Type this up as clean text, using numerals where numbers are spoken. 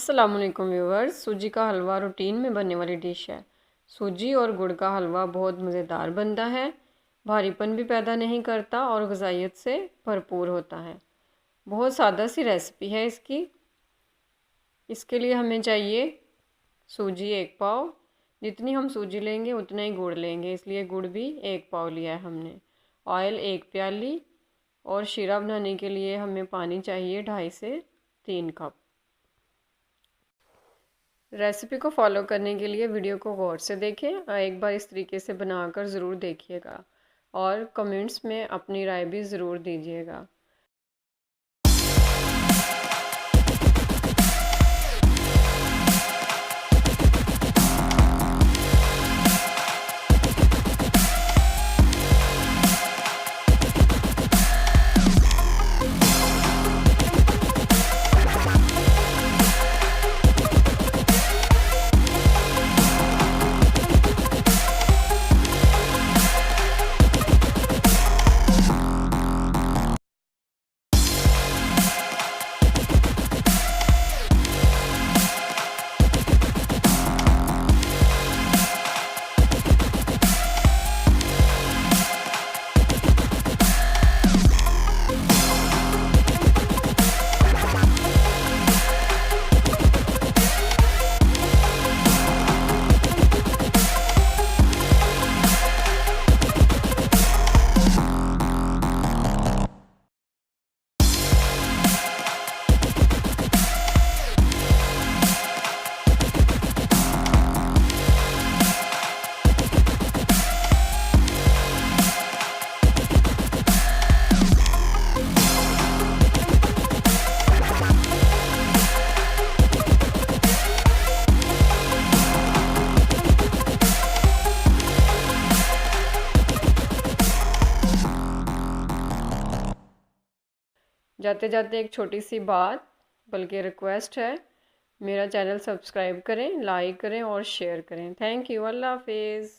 अस्सलामुअलैकुम व्यूअर्स। सूजी का हलवा रूटीन में बनने वाली डिश है। सूजी और गुड़ का हलवा बहुत मज़ेदार बनता है, भारीपन भी पैदा नहीं करता और ग़िज़ाइयत से भरपूर होता है। बहुत सादा सी रेसिपी है इसकी। इसके लिए हमें चाहिए सूजी 1 पाव। जितनी हम सूजी लेंगे उतना ही गुड़ लेंगे, इसलिए गुड़ भी 1 पाव लिया है हमने। ऑयल 1 प्याली और शीरा बनाने के लिए हमें पानी चाहिए 2.5 से 3 कप। रेसिपी को फॉलो करने के लिए वीडियो को गौर से देखें और एक बार इस तरीके से बनाकर ज़रूर देखिएगा और कमेंट्स में अपनी राय भी ज़रूर दीजिएगा। जाते जाते एक छोटी सी बात बल्कि रिक्वेस्ट है, मेरा चैनल सब्सक्राइब करें, लाइक करें और शेयर करें। Thank you. अल्लाह हाफिज़।